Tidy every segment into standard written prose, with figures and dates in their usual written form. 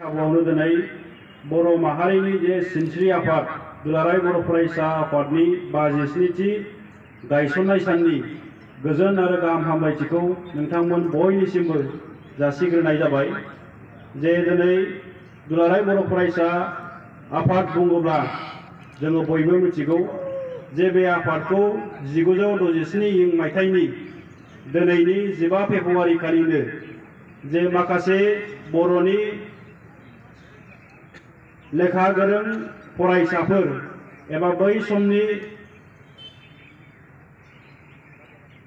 खाबुआवनो दिनै बर' माहारिनि जे सिनस्रि आफाद दुलाराय बर' फरायसा आफादनि 57थि गायसननाय साननि गोजोन आरो गाहाम हामलायथिखौ नोंथांमोन बयनिसिमबो जासिग्रोनाय जाबाय। जे दिनै दुलाराय बर' फरायसा आफाद बुङोब्ला जोङो बयबो मिथिगौ जे बे आफादखौ 1967 मायथाइनि दिनैनि 15 फेब्रुआरि खालिनो जे माखासे बर'नि लेखा गोरों फरायसाफोर एबा बै समनि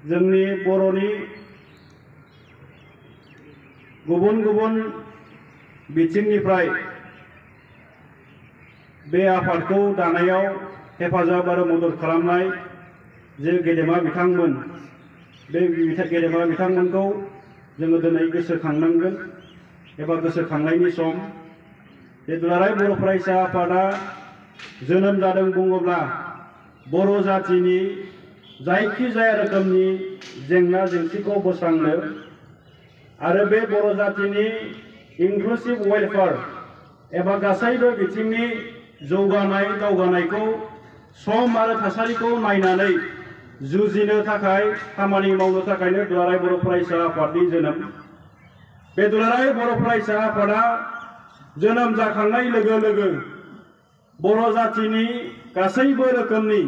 जोंनि बर'नि गुबुन गुबुन बिथिंनिफ्राय बे आफादखौ दानायाव हेफाजाब आरो मदद खालामनाय जे गेदेमा बिथांमोन, बे गेदेमा बिथांमोनखौ जोङो दिनै गोसोखांनांगोन एबा गोसोखांनायनि सम। जे दुलाराय बर' फरायसा आफादा जोनोम जादों बुङोब्ला बर' जातिनि जायखिजाया रोखोमनि जेंना जेंसिखौ बोस्रांनो आरो बे बर' जातिनि इनक्लुसिव वेलफेयार एबा गासैबो बिथिंनि जौगानाय दावगानायखौ सम आरो थासारिखौ नायनानै जुजिनो थाखाय खामानि मावनो थाखायनो दुलाराय बर' फरायसा आफादनि जोनोम। बे दुलाराय बर' फरायसा आफादा जोनोम जाखांनाय लोगो लोगो बर' जातिनि गासैबो रोखोमनि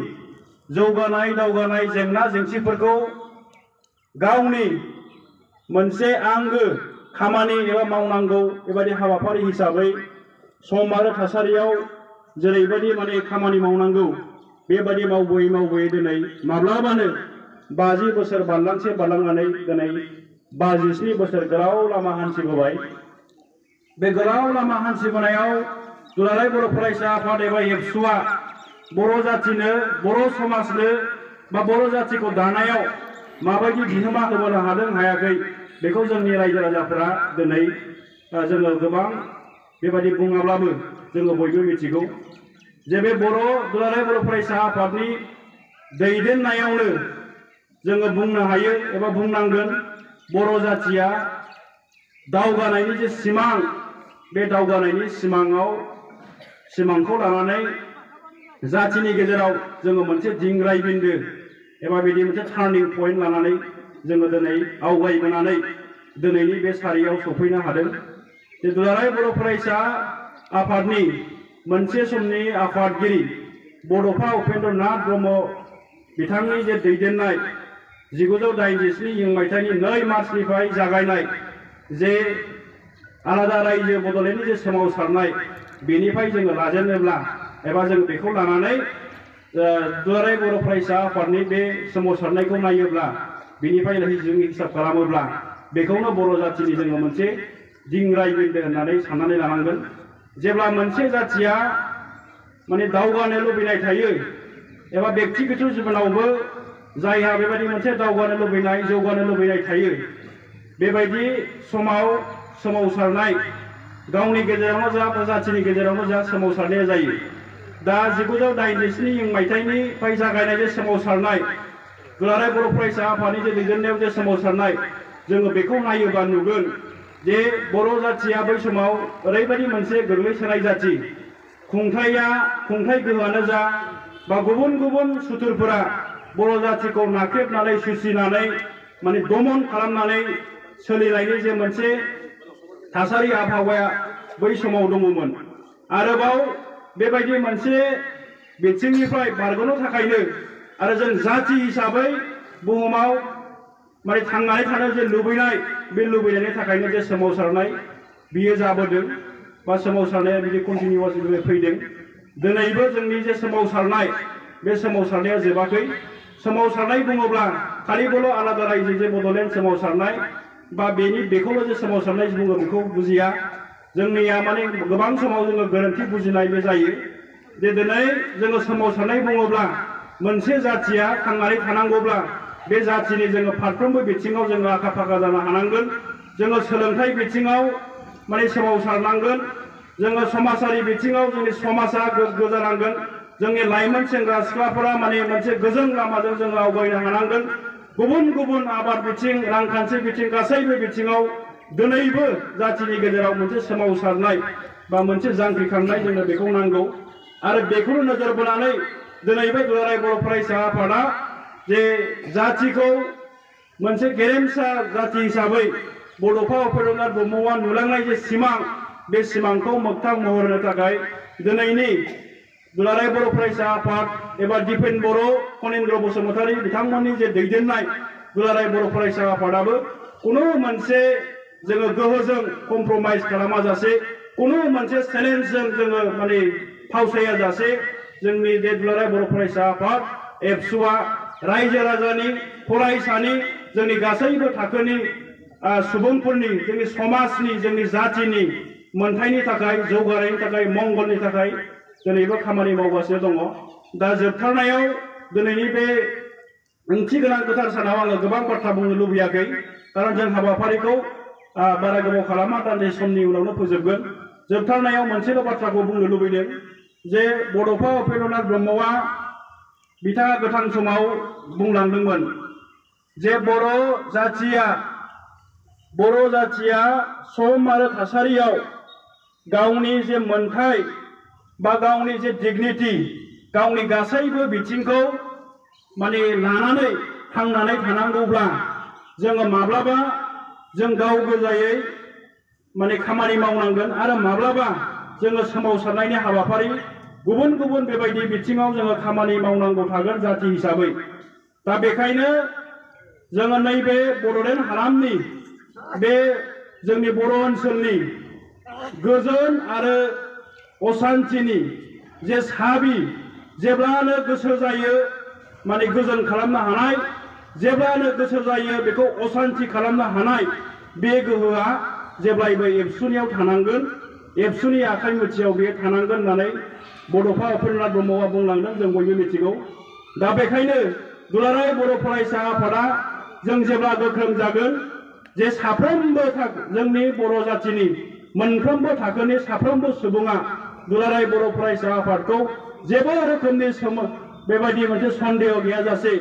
जौगानाय दावगानाय जेंना जेंसिफोरखौ गावनि मोनसे आंगो खामानि एबा मावनांगौ बेबायदि हाबाफारि हिसाबै सम आरो थासारियाव जेरैबायदि खामानि मावनांगौ बेबायदि मावबोयै दिनै माब्लाबानो 50 बोसोर बारलांनानै दिनै 57 बोसोर गोलाव लामा हान्थिबोबाय। बे गोलाव लामा हान्थिबोनायाव दुलाराय बर' फरायसा आफाद एबा एबसुआ बर' जातिनो, बर' समाजनो बा बर' जातिखौ दानायाव माबायदि बिहोमा होबोनो हादों हायाखै बेखौ जोंनि रायजो राजाफोरा दिनै जोङो गोबां बेबायदि बुङाब्लाबो जोङो बयबो मिथिगौ। जे बे दुलाराय बर' फरायसा आफादनि दैदेननायावनो जोङो बुंनो हायो एबा बुंनांगोन बर' जातिया दावगानायनि जे सिमां, बे दावगानायनि सिमांखौ लानानै जातिनि गेजेराव जोङो मोनसे दिंग्राय बिन्दो एबा बिदि मोनसे टार्निं पइन्ट लानानै जोङो दिनै आवगायबोनानै दिनैनि बे सारियाव सफैनो हादों। जे दुलाराय बर' फरायसा आफादनि मोनसे समनि आफादगिरि बड'फा उपेन्द्र नाथ ब्रह्म बिथांनि जे दैदेननाय 1987 मायथाइनि 2 मार्चनिफ्राय जागायनाय जे आलादा रायजो बड'लेण्डनि जे सोमावसारनाय, बेनिफ्राय जोङो लाजेनोब्ला एबा जों बेखौ लानानै दुलाराय बर' फरायसा आफादनि बे सोमावसारनायखौ नायोब्ला बेनिफ्राय जों हिसाब खालामोब्ला बेखौनो बर' जातिनि जोङो मोनसे दिंग्राय बिन्दो होननानै साननानै लानांगोन। जेब्ला मोनसे जातिया दावगानो लुबैनाय थायो एबा बेक्तिगत जिबनावबो जायहा बेबायदि मोनसे दावगानो लुबैनाय, जौगानो लुबैनाय थायो, बेबायदि समाव सोमावसारनाय गावनि गेजेरावनो जा बा जातिनि गेजेरावनो जा सोमावसारनाया जायो। दा 1987 मायथाइनिफ्राय जागायनाय जे सोमावसारनाय, दुलाराय बर' फरायसा आफादनि जे दैदेननायाव जे सोमावसारनाय, जोङो बेखौ नायोब्ला नुगोन जे बर' जातिया बै समाव ओरैबायदि मोनसे गोग्लैसोनाय जाति, खुंथाय गोहोआनो जा बा गुबुन गुबुन सुथुरफोरा बर' जातिखौ नाख्रेबनानै सुसिनानै दमन खालामनानै सोलिनायनि जे मोनसे थासारि आबहावाया बै समाव दङमोन। आरोबाव बेबायदि मोनसे बिथिंनिफ्राय बारग'नो थाखायनो आरो जों जाति हिसाबै बुहुमाव थांनानै थानो जे लुबैनाय, बे लुबैनायनि थाखायनो जे सोमावसारनाय बियो जाबोदों बा सोमावसारनाया बिदि कन्टिनिउवासलि फैदों। दिनैबो जोंनि जे सोमावसारनाय, बे सोमावसारनाया जोबाखै। सोमावसारनाय बुङोब्ला खालिबोल' आलादा रायजो जे बड'लेण्ड सोमावसारनाय बा बेखौल' जे सोमावसारनाय बुङो बेखौ बुजिया। जोंनिया गोबां समाव जोङो गोरोन्थि बुजिनाय बे जायो। जे दिनै जोङो सोमावसारनाय बुङोब्ला मोनसे जातिया थांनानै थानांगौब्ला बे जातिनि जोङो फारफ्रोमबो बिथिङाव जोङो आखा फाखा जानो हानांगोन। जोङो सोलोंथाइ बिथिङाव सोमावसारनांगोन। जोङो समाजारि बिथिङाव जोंनि समाजा गोग्गो जानांगोन। जोंनि लाइमोन सेंग्रा सिख्लाफोरा मोनसे गोजों लामाजों जोङो आवगायनो हानांगोन। गुबुन गुबुन आबाद बिथिं, रांखान्थि बिथिं, गासैबो बिथिङाव दिनैबो जाथिनि गेजेराव मोनसे सोमावसारनाय बा मोनसे जांख्रिखांनाय जोंनो बेखौ नांगौ आरो बेखौनो नोजोर बोनानै दिनैबो दुलाराय बर' फरायसा आफादा जे जाथिखौ मोनसे गेरेमसा जाति हिसाबै बड'फा उपेन्द्रनाथ ब्रह्मआ नुलांनाय जे सिमां बे सिमांखौ मोगथां महर होनो थाखाय दिनैनि दुलाराय बर' फरायसा आफाद एबा दिपेन बर' खनीन्द्र बसुमतारी बिथांमोननि जे दैदेननाय दुलाराय बर' फरायसा आफादाबो कुनु मोनसे जोङो गोहोजों कमप्रमाइज खालामाजासे कुनु मोनसे चेलेन्जजों जोङो माने फावसाया जासे जोंनि बे दुलाराय बर' फरायसा आफाद एबसुआ रायजो राजानि फरायसानि जोंनि गासैबो थाखोनि सुबुंफोरनि जोंनि समाजनि जोंनि जातिनि मोनथायनि थाखाय जौगानायनि थाखाय मंगलनि थाखाय दिनैबो खामानि मावगासिनो दङ। दा जोबथारनायाव दिनैनि बे ओंथि गोनां गोथार सानाव आङो गोबां बाथ्रा बुंनो लुबैयाखै खारन जों हाबाफारिखौ बारा गोबाव खालामा दान्दिसे समनि उनावनो फोजोबगोन। जोबथारनायाव मोनसेल' बाथ्राखौ बुंनो लुबैदों जे बड'फा उपेन्द्रनाथ ब्रह्मआ बिथाङा गोथां समाव बुंलांदोंमोन जे बर' जाथिया सम आरो थासारियाव गावनि जे मोनथाय बा गावनि जे डिगनिटि गावनि गासैबो बिथिंखौ माने लानानै थांनानै थानांगौब्ला जोङो माब्लाबा जों गाव गोजायै माने खामानि मावनांगोन आरो माब्लाबा जोङो सोमावसारनायनि हाबाफारि गुबुन गुबुन बेबायदि बिथिङाव जोङो खामानि मावनांगौ थागोन जाति हिसाबै। दा बेखायनो जोङो नैबे बड'लेण्ड हालामनि बे जोंनि बर' ओनसोलनि गोजोन आरो असान्तिनि जे साबि जेब्लानो गोसो जायो माने गोजोन खालामनो हानाय जेब्लानो गोसो जायो बेखौ असान्ति खालामनो हानाय बे गोहोआ जेब्लायबो एबसुनियाव थानांगोन एबसुनि आखाइ मुथियाव बे थानांगोन होननानै बड'फा उपेन्द्रनाथ ब्रह्मआ बुंलांदों जों बयबो मिथिगौ। दा बेखायनो दुलाराय बर' फरायसा आफादा जों जेब्ला गोख्रों जागोन जे साफ्रोमबो जोंनि बर' जातिनि मोनफ्रोमबो थाखोनि साफ्रोमबो सुबुङा दुलाराय बर' फरायसा आफादखौ जेबो रोखोमनि बेबायदि मोनसे सन्देह गैयाजासे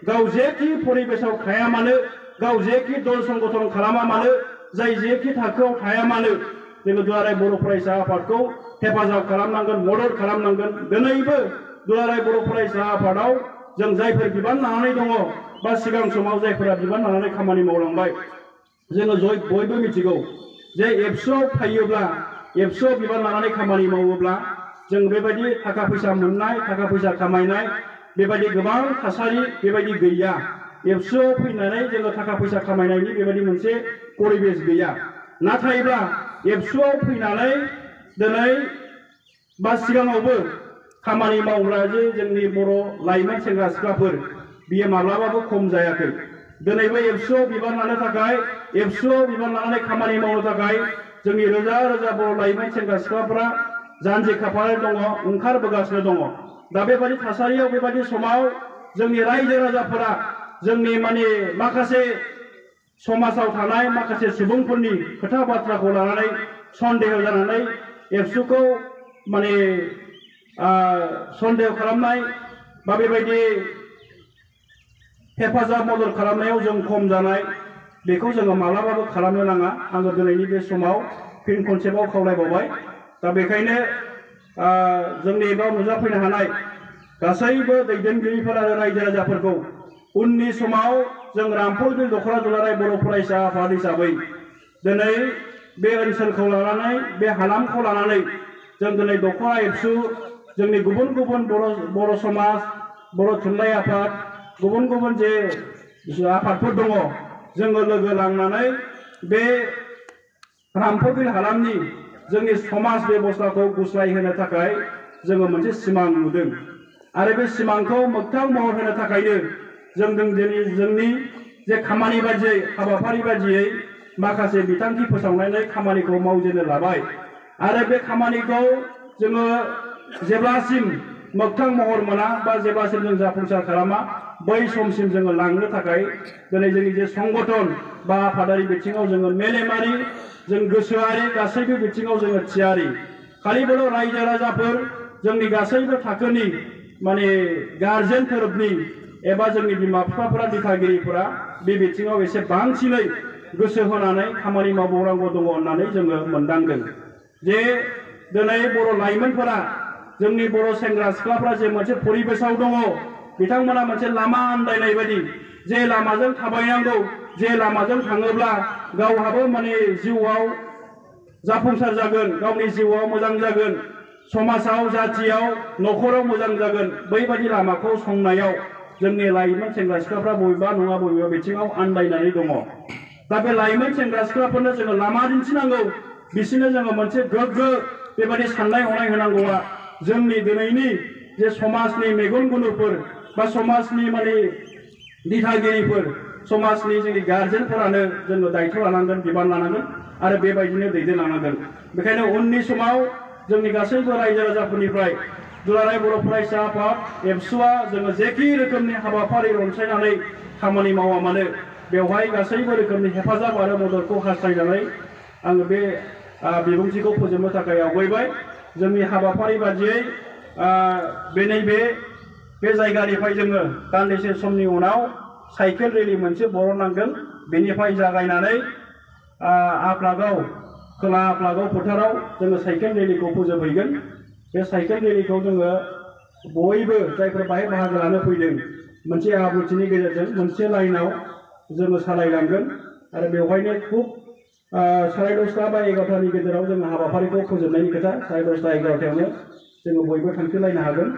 गाव जेखि परिबेसाव थाया मानो गाव जेखि दल संगठन खालामा मानो जाय जेखि थाखोआव थाया मानो जोङो दुलाराय बर' फरायसा आफादखौ हेफाजाब खालामनांगोन मदद खालामनांगोन। दिनैबो दुलाराय बर' फरायसा आफादाव जों जायफोर बिबान लानानै दङ बा सिगां समाव जायफोरा बिबान लानानै खामानि मावलांबाय जोङो बयबो मिथिगौ जे एबसुआव फैयोब्ला एबसुआव बिबान लानानै खामानि मावोब्ला जों बेबायदि थाखा फैसा मोननाय थाखा फैसा खामायनाय बेबायदि गोबां थासारि बेबायदि गैया। एबसुआव फैनानै जोङो थाखा फैसा खामायनायनि बेबायदि मोनसे परिबेस गैया। नाथायब्ला एबसुआव फैनानै दिनै बा सिगाङावबो खामानि मावग्रा जे जोंनि बर' लाइमोन सेंग्रा सिख्लाफोर बियो माब्लाबाबो खम जायाखै। दिनैबो एबसुआव बिबान लानो थाखाय एबसुआव बिबान लानानै खामानि मावनो थाखाय जोंनि रोजा रोजा बर' लाइमोन सेंग्रा सिख्लाफोरा जानजि खाफानानै दङ ओंखारबोगासिनो दङ। दा बेबायदि थासारियाव बेबायदि समाव जोंनि रायजो राजाफोरा जोंनि माने माखासे समाजाव थानाय माखासे सुबुंफोरनि खोथा बाथ्राखौ लानानै सन्देह जानानै एबसुखौ माने सन्देह खालामनाय बा बेबायदि हेफाजाब मदद खालामनायाव जों खम जानाय बेखौ जोङो माब्लाबाबो खालामनो नाङा। आङो दिनैनि बे समाव फिन खनसेबाव खावलायबावबाय। दा बेखायनो जोंनि बाव नुजाफैनो हानाय गासैबो दैदेनगिरिफोर आरो रायजो राजाफोरखौ उननि समाव जों रामफलबिल दख'रा दुलाराय बर' फरायसा आफाद हिसाबै दिनै बे ओनसोलखौ लानानै बे हालामखौ लानानै जों दिनै दख'रा एबसु जोंनि गुबुन गुबुन बर' समाज बर' थुनलाइ आफाद गुबुन गुबुन जे आफादफोर दङ जोङो लोगो लांनानै बे रामफलबिल हालामनि जोंनि समाज बेबस्थाखौ गुस्लायहोनो थाखाय जोङो मोनसे सिमां नुदों आरो बे सिमांखौ मोगथां महर होनो थाखायनो जों दिनै जोंनि जे खामानि बायदियै हाबाफारि बायदियै माखासे बिथांखि फोसावनानै खामानिखौ मावजेननो लाबाय आरो बे खामानिखौ जोङो जेब्लासिम मोगथां महर मोना बा जेब्लासिम जों जाफुंसार खालामा बै समसिम जोङो लांनो थाखाय दिनै जोंनि जे संगठन बा आफादारि बिथिङाव जोङो मेलेमारि जों गोसोआरि गासैबो बिथिङाव जोङो थियारि। खालिबोल' रायजो राजाफोर जोंनि गासैबो थाखोनि माने गार्जेन थोरोबनि एबा जोंनि बिमा बिफाफोरा दिथागिरिफोरा बे बिथिङाव एसे बांसिनै गोसो होनानै खामानि मावबावनांगौ दङ होननानै जोङो मोनदांदों। जे दिनै बर' लाइमोनफोरा जोंनि बर' सेंग्रा सिख्लाफ्रा जे मोनसे परिबेसाव दङ, बिथांमोना मोनसे लामा आन्दायनाय बायदि जे लामाजों थाबायनांगौ, जे लामाजों थाङोब्ला गावहाबो माने जिउआव जाफुंसार जागोन, गावनि जिउआव मोजां जागोन, समाजाव जाथियाव न'खराव मोजां जागोन, बैबायदि लामाखौ संनायाव जोंनि लाइमोन सेंग्रा सिख्लाफ्रा बबेबा नङा बबेबा बिथिङाव आन्दायनानै दङ। दा बे लाइमोन सेंग्रा सिख्लाफोरनो जोङो लामा दिन्थिनांगौ, बिसोरनो जोङो मोनसे गोग्गो बेबायदि साननाय हनाय होनांगौआ जोंनि दिनैनि जे समाजनि मेगन गुनुफोर बा समाजनि माने दिथागिरिफोर, समाजनि जोंनि गार्जेनफोरानो जोङो दायथ' लानांगोन, बिबान लानांगोन आरो बेबायदिनो दैदेनलांनांगोन। बेखायनो उननि समाव जोंनि गासैबो रायजो राजाफोरनिफ्राय दुलाराय बर' फरायसा आफाद एबसुआ जोङो जेखि रोखोमनि हाबाफारि रनसायनानै खामानि मावा मानो बेवहाय गासैबो रोखोमनि हेफाजाब आरो मददखौ हास्थायनानै आङो बे बिबुंथिखौ फोजोबनो थाखाय आवगायबाय। जोंनि हाबाफारि बादियै बे जायगानिफ्राय जोङो दान्दिसे समनि उनाव साइकेल रेलि मोनसे बरननांगोन। बेनिफ्राय जागायनानै आफलागाव, खोला आफलागाव फोथाराव जोङो साइकेल रेलिखौ फोजोबहैगोन। बे साइकेल रेलिखौ जोङो बयबो जायफोर बाहाय बाहागो लानो फैदों मोनसे आब्रुथिनि गेजेरजों मोनसे लाइनाव जोङो सालायलांगोन आरो बेवहायनो खुब 10:30 बा 11टानि गेजेराव जोङो हाबाफारिखौ फोजोबनायनि खोथा। 10:30 11टायावनो जोङो बयबो थांफिनलायनो हागोन।